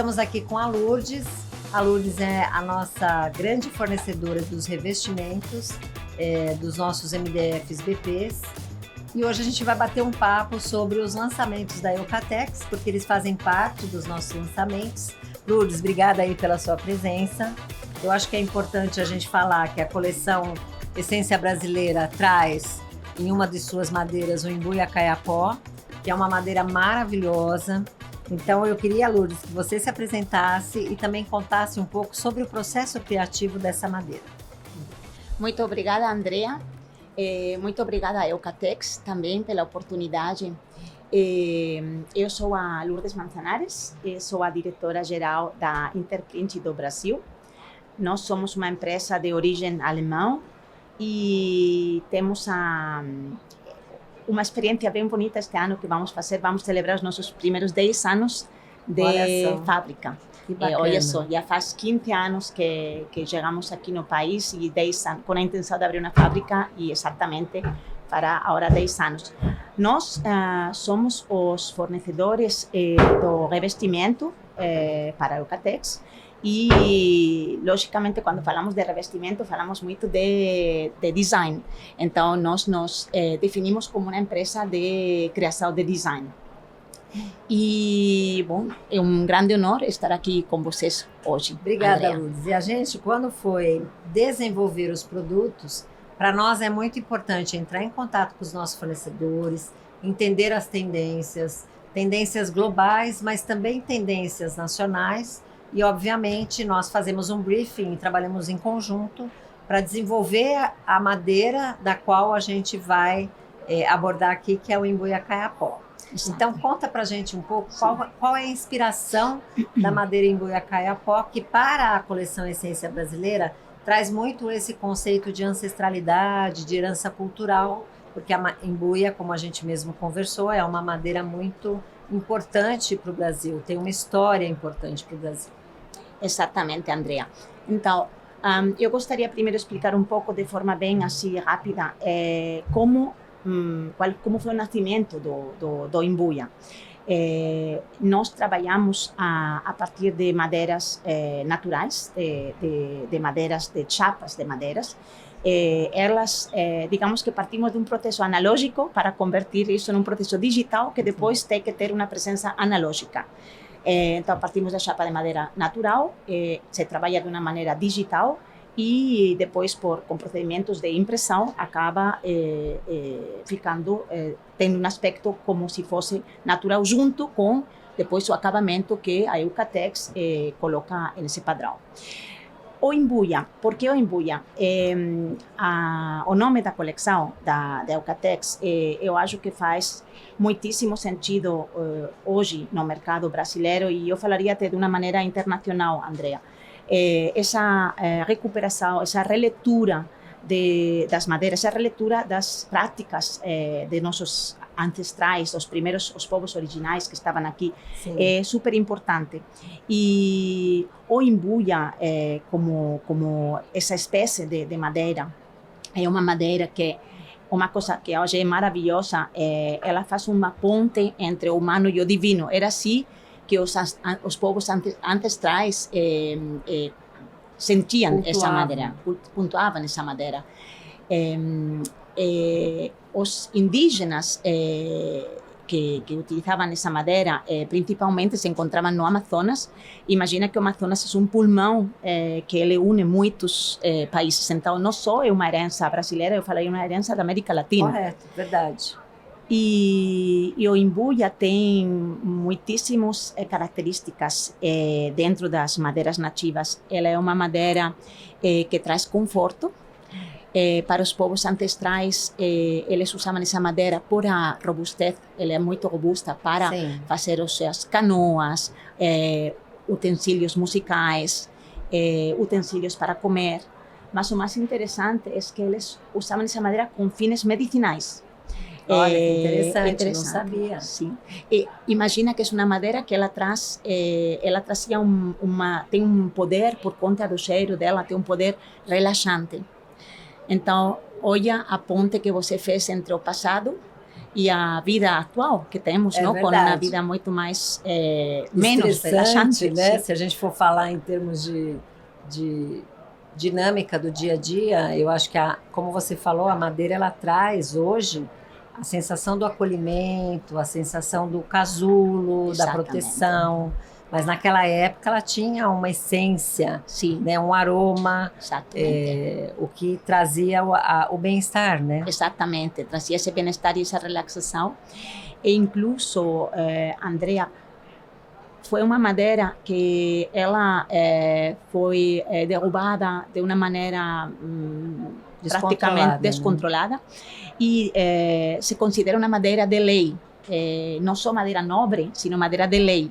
Estamos aqui com a Lourdes. A Lourdes é a nossa grande fornecedora dos revestimentos, dos nossos MDFs BPs. E hoje a gente vai bater um papo sobre os lançamentos da Eucatex, porque eles fazem parte dos nossos lançamentos. Lourdes, obrigada aí pela sua presença. Eu acho que é importante a gente falar que a coleção Essência Brasileira traz em uma de suas madeiras o Imbuia Caiapó, que é uma madeira maravilhosa. Então eu queria, Lourdes, que você se apresentasse e também contasse um pouco sobre o processo criativo dessa madeira. Muito obrigada, Andrea. Muito obrigada a Eucatex também pela oportunidade. Eu sou a Lourdes Manzanares, sou a diretora-geral da Interprint do Brasil. Nós somos uma empresa de origem alemã e temos uma experiência bem bonita este ano que vamos fazer. Vamos celebrar os nossos primeiros 10 anos de fábrica. Olha só, já faz 15 anos que chegamos aqui no país e 10 anos, com a intenção de abrir uma fábrica e exatamente para agora 10 anos. Nós somos os fornecedores do revestimento para a Eucatex. E, logicamente, quando falamos de revestimento, falamos muito de design. Então, nós nos definimos como uma empresa de criação de design. E, bom, é um grande honor estar aqui com vocês hoje. Obrigada, Andrea. Lourdes. E a gente, quando foi desenvolver os produtos, para nós é muito importante entrar em contato com os nossos fornecedores, entender as tendências globais, mas também tendências nacionais. E, obviamente, nós fazemos um briefing e trabalhamos em conjunto para desenvolver a madeira da qual a gente vai abordar aqui, que é o Imbuia Caiapó. Então, conta para a gente um pouco qual é a inspiração da madeira Imbuia Caiapó, que para a coleção Essência Brasileira traz muito esse conceito de ancestralidade, de herança cultural, porque a Imbuia, como a gente mesmo conversou, é uma madeira muito importante para o Brasil, tem uma história importante para o Brasil. Exatamente, Andrea. Então, eu gostaria primeiro de explicar um pouco de forma bem assim rápida como foi o nascimento do Imbuia. Nós trabalhamos a partir de madeiras naturais, de madeiras, de chapas de madeiras. Elas, digamos que partimos de um processo analógico para convertir isso num processo digital que depois tem que ter uma presença analógica. Então, partimos da chapa de madeira natural, se trabalha de uma maneira digital e depois, com procedimentos de impressão, acaba tendo um aspecto como se fosse natural, junto com depois o acabamento que a Eucatex coloca nesse padrão. O Imbuia, por que o Imbuia? O nome da coleção da Eucatex, eu acho que faz muitíssimo sentido hoje no mercado brasileiro e eu falaria até de uma maneira internacional, Andrea. Essa recuperação, essa releitura das madeiras, essa releitura das práticas de nossos ancestrais, os povos originais que estavam aqui, sim, é super importante. E o Imbuia, como essa espécie de madeira, é uma madeira que uma coisa que hoje é maravilhosa, ela faz uma ponte entre o humano e o divino. Era assim que os povos ancestrais sentiam essa madeira, pontuavam essa madeira. Os indígenas que utilizavam essa madeira, principalmente se encontravam no Amazonas. Imagina que o Amazonas é um pulmão que ele une muitos países. Então, não só é uma herança brasileira, eu falei uma herança da América Latina. Correto, verdade. E o Imbuia tem muitíssimas características dentro das madeiras nativas. Ela é uma madeira que traz conforto. Para os povos ancestrais, eles usavam essa madeira por a robustez. Ela é muito robusta para fazer as suas canoas, utensílios musicais, utensílios para comer. Mas o mais interessante é que eles usavam essa madeira com fins medicinais. Olha, que interessante, não sabia. Sim. Imagina que é uma madeira que ela trazia tem um poder, por conta do cheiro dela, tem um poder relaxante. Então, olha a ponte que você fez entre o passado e a vida atual que temos, É não? Com verdade. uma vida muito mais menos Estressante, relaxante, né? sim. Se a gente for falar em termos de dinâmica do dia a dia, eu acho que, como você falou, a madeira ela traz hoje a sensação do acolhimento, a sensação do casulo, da Exatamente. proteção. Mas naquela época ela tinha uma essência, Sim, né? Um aroma, exatamente. o que trazia o bem-estar, né? Exatamente, trazia esse bem-estar e essa relaxação. E incluso, Andrea, foi uma madeira que ela foi derrubada de uma maneira praticamente descontrolada, e se considera uma madeira de lei, não só madeira nobre, sino madeira de lei.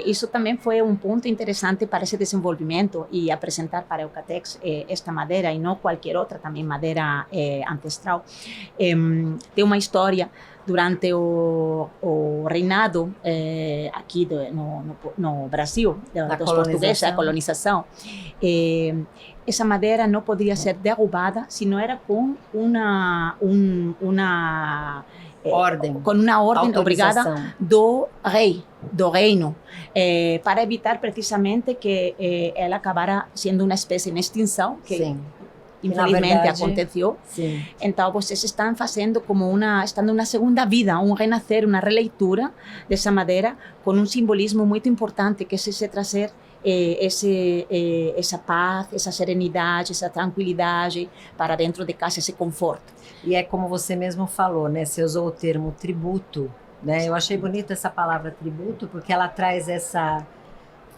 Isso também foi um ponto interessante para esse desenvolvimento e apresentar para a Eucatex esta madeira e não qualquer outra, também madeira ancestral. Tem uma história durante o reinado aqui no Brasil, dos portugueses, a colonização. Essa madeira não poderia ser derrubada se não era com uma ordem obrigada do rei, do reino, para evitar precisamente que ela acabara sendo uma espécie em extinção, que Sim. infelizmente verdade, aconteceu. Sim. Então vocês estão fazendo estando uma segunda vida, um renascer, uma releitura dessa madeira com um simbolismo muito importante, que é esse trazer essa paz, essa serenidade, essa tranquilidade para dentro de casa, esse conforto. E é como você mesmo falou, né? Você usou o termo tributo, né? Eu achei bonita essa palavra tributo, porque ela traz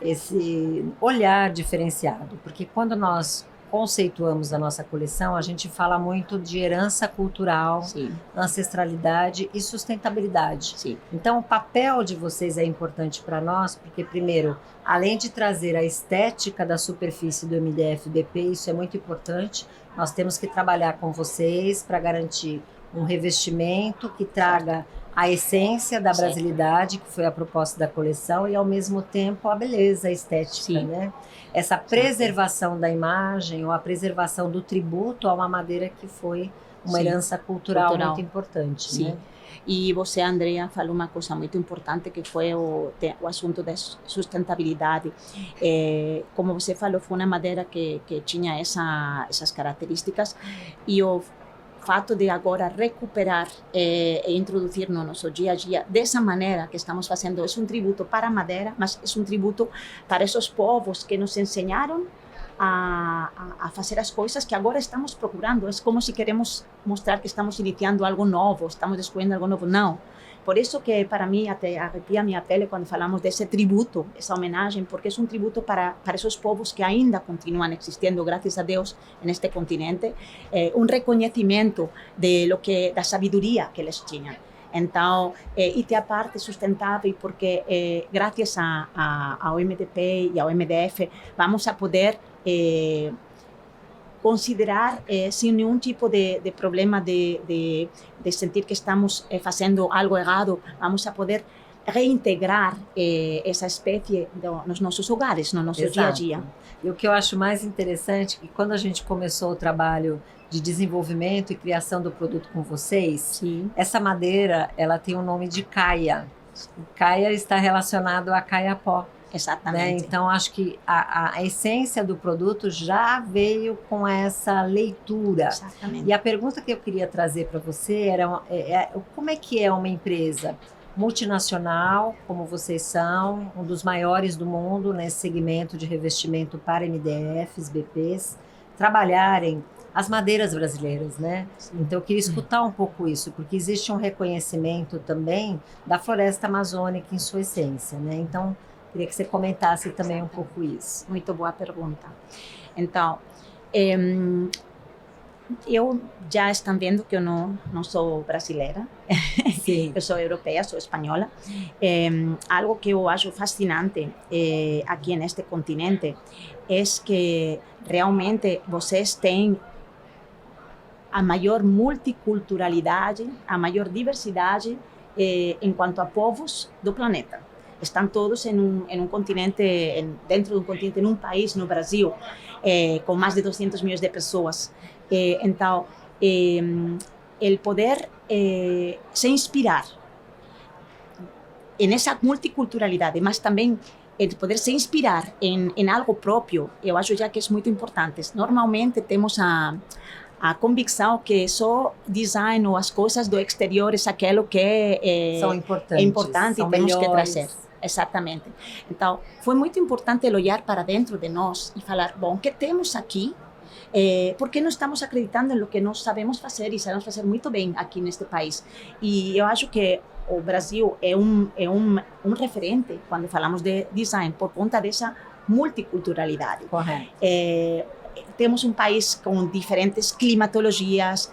esse olhar diferenciado. Porque quando nós conceituamos a nossa coleção, a gente fala muito de herança cultural, Sim. ancestralidade e sustentabilidade. Sim. Então, o papel de vocês é importante para nós, porque, primeiro, além de trazer a estética da superfície do MDF-BP, isso é muito importante, nós temos que trabalhar com vocês para garantir um revestimento que traga a essência da brasilidade, que foi a proposta da coleção, e ao mesmo tempo a beleza, a estética, Sim. né? Essa preservação da imagem ou a preservação do tributo a uma madeira que foi uma herança cultural muito importante. Sim. Né? E você, Andrea, falou uma coisa muito importante, que foi o assunto da sustentabilidade. Como você falou, foi uma madeira que tinha essas características, e o fato de agora recuperar e introduzir no nosso dia a dia dessa maneira que estamos fazendo é um tributo para a madeira, mas é um tributo para esses povos que nos ensinaram a fazer as coisas que agora estamos procurando. É como se queremos mostrar que estamos iniciando algo novo, estamos descobrindo algo novo. Não. Por isso que para mim até arrepia minha pele quando falamos desse tributo, essa homenagem, porque é um tributo para esses povos que ainda continuam existindo, graças a Deus, neste continente, um reconhecimento da sabedoria que eles tinham. Então, e tem a parte sustentável, porque graças ao MDP e ao MDF vamos a poder considerar sem nenhum tipo de problema de sentir que estamos fazendo algo errado, vamos a poder reintegrar essa espécie nos nossos hogares, no nosso dia a dia. E o que eu acho mais interessante é que quando a gente começou o trabalho de desenvolvimento e criação do produto com vocês, Sim. Essa madeira ela tem o nome de caia. Caia está relacionado a caiapó. Exatamente. Né? Então, acho que a essência do produto já veio com essa leitura. Exatamente. E a pergunta que eu queria trazer para você era como é que é uma empresa multinacional, como vocês são, um dos maiores do mundo nesse segmento de revestimento para MDFs, BPs, trabalharem as madeiras brasileiras, né? Então eu queria escutar um pouco isso, porque existe um reconhecimento também da floresta amazônica em sua essência, né? Então queria que você comentasse também um pouco isso. Muito boa pergunta. Então, eu já estão vendo que eu não sou brasileira. Sim. Eu sou europeia, sou espanhola. Algo que eu acho fascinante aqui neste continente é que realmente vocês têm a maior multiculturalidade, a maior diversidade em quanto a povos do planeta. Estão todos em um continente, dentro de um continente, em um país, no Brasil, com mais de 200 milhões de pessoas. Então, el poder se inspirar nessa multiculturalidade, mas também poder se inspirar em algo próprio, eu acho já que é muito importante. Normalmente temos a convicção que só design ou as coisas do exterior é aquilo que é importante são e temos melhores. que trazer. Exatamente. Então, foi muito importante olhar para dentro de nós e falar, bom, o que temos aqui? Por que não estamos acreditando em lo que nós sabemos fazer e sabemos fazer muito bem aqui neste país? E eu acho que o Brasil é um referente quando falamos de design por conta dessa multiculturalidade. Correto. Temos um país com diferentes climatologias,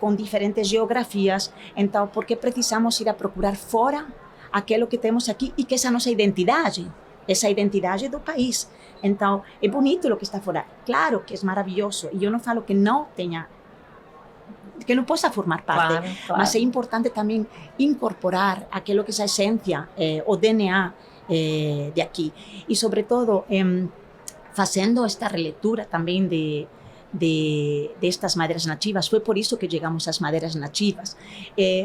com diferentes geografias, então por que precisamos ir a procurar fora aquilo que temos aqui e que essa nossa identidade do país. Então, é bonito o que está fora. Claro que é maravilhoso, e eu não falo que não tenha, que não possa formar parte, claro. Mas é importante também incorporar aquilo que é a essência, o DNA de aqui. E, sobretudo, fazendo esta releitura também de estas madeiras nativas. Foi por isso que chegamos às madeiras nativas.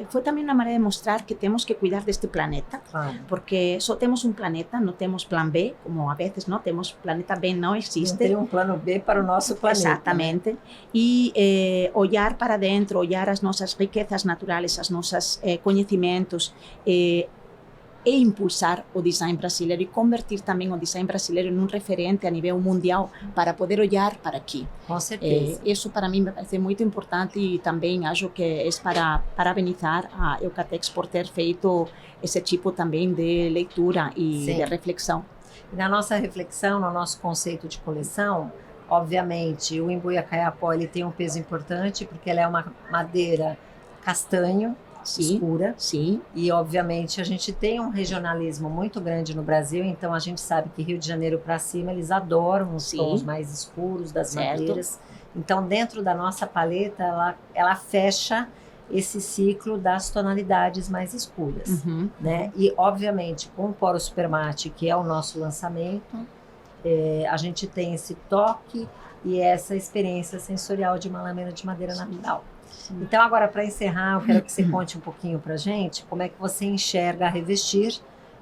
Foi também uma maneira de mostrar que temos que cuidar deste planeta, porque só temos um planeta, não temos plano B, como a vezes não temos planeta B, não existe. Não tem um plano B para o nosso planeta. Exatamente. Né? E olhar para dentro, olhar as nossas riquezas naturais, os nossos conhecimentos, e impulsar o design brasileiro e convertir também o design brasileiro em um referente a nível mundial para poder olhar para aqui. Com certeza. Isso para mim me parece muito importante e também acho que é para parabenizar a Eucatex por ter feito esse tipo também de leitura e de reflexão. E na nossa reflexão, no nosso conceito de coleção, obviamente o Imbu Caiapó ele tem um peso importante porque ela é uma madeira castanho, escura. Sim. E, obviamente, a gente tem um regionalismo muito grande no Brasil, então a gente sabe que Rio de Janeiro para cima, eles adoram os tons mais escuros das madeiras. Então, dentro da nossa paleta, ela fecha esse ciclo das tonalidades mais escuras. Né? E, obviamente, com o Poro Supermate, que é o nosso lançamento, a gente tem esse toque e essa experiência sensorial de uma lâmina de madeira natural. Então, agora, para encerrar, eu quero que você conte um pouquinho para a gente como é que você enxerga a Revestir,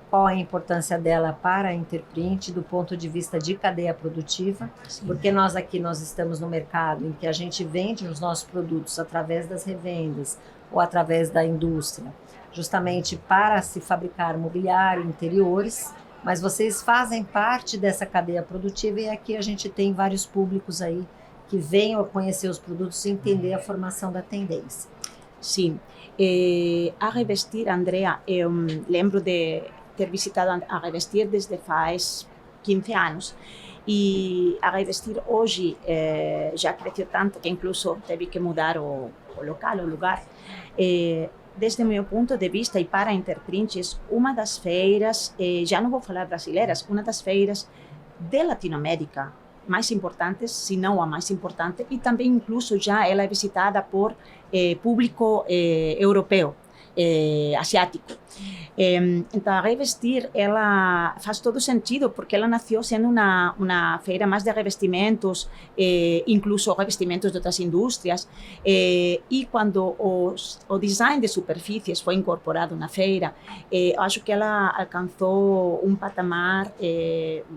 qual a importância dela para a Interprint do ponto de vista de cadeia produtiva, porque nós estamos no mercado em que a gente vende os nossos produtos através das revendas ou através da indústria, justamente para se fabricar mobiliário, interiores, mas vocês fazem parte dessa cadeia produtiva e aqui a gente tem vários públicos aí que venham a conhecer os produtos e entender a formação da tendência. Sim. A Revestir, Andrea, eu lembro de ter visitado a Revestir desde faz 15 anos. E a Revestir hoje já cresceu tanto que incluso teve que mudar o local, o lugar. Desde o meu ponto de vista e para a Interprint, é uma das feiras, já não vou falar brasileiras, uma das feiras de Latinoamérica mais importantes, se não a mais importante, e também incluso já ela é visitada por público europeu, asiático. Então a Revestir, ela faz todo sentido, porque ela nasceu sendo uma feira mais de revestimentos, incluso revestimentos de outras indústrias, e quando o design de superfícies foi incorporado na feira, acho que ela alcançou um patamar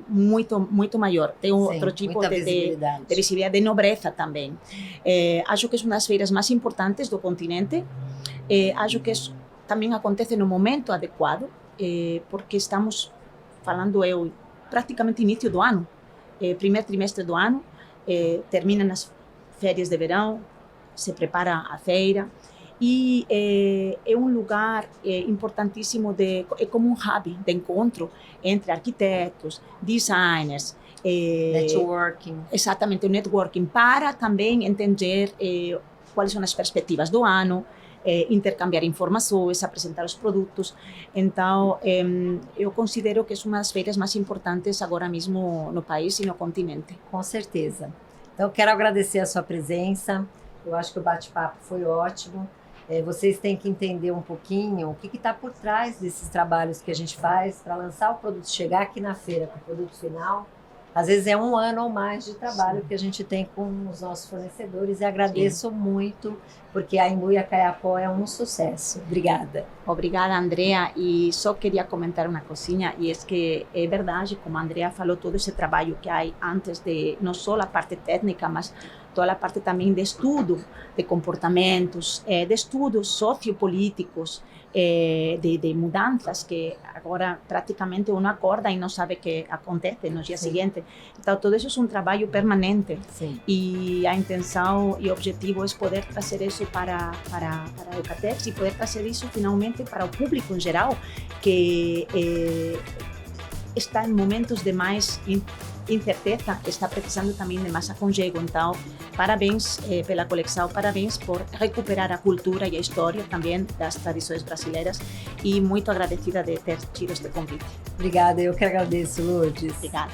muito maior, tem outro tipo de visibilidade, de nobreza também. Acho que é uma das feiras mais importantes do continente, acho que também acontece no momento adequado, porque estamos falando praticamente início do ano, primeiro trimestre do ano, terminam as férias de verão, se prepara a feira, e é um lugar importantíssimo, é como um hub de encontro entre arquitetos, designers, networking. Exatamente, o networking, para também entender quais são as perspectivas do ano, intercambiar informações, apresentar os produtos. Então, eu considero que é uma das feiras mais importantes agora mesmo no país e no continente. Com certeza. Então, quero agradecer a sua presença. Eu acho que o bate-papo foi ótimo. Vocês têm que entender um pouquinho o que está por trás desses trabalhos que a gente faz para lançar o produto, chegar aqui na feira com o produto final, às vezes é 1 ano ou mais de trabalho que a gente tem com os nossos fornecedores, e agradeço muito, porque a Embuia Caiapó é um sucesso. Obrigada. Obrigada, Andrea. E só queria comentar uma coisinha, e é que é verdade, como a Andrea falou, todo esse trabalho que há antes de, não só a parte técnica, mas toda a parte também de estudo de comportamentos, de estudos sociopolíticos, de mudanças que agora praticamente uno acorda e não sabe o que acontece no dia seguinte. Então, todo isso é um trabalho permanente. Sim. E a intenção e o objetivo é poder trazer isso para a Eucatex e poder trazer isso finalmente para o público em geral, que está em momentos de mais incerteza, está precisando também de mais aconchego. Então, parabéns pela coleção, parabéns por recuperar a cultura e a história também das tradições brasileiras, e muito agradecida de ter tido este convite. Obrigada, eu que agradeço, Lourdes. Obrigada.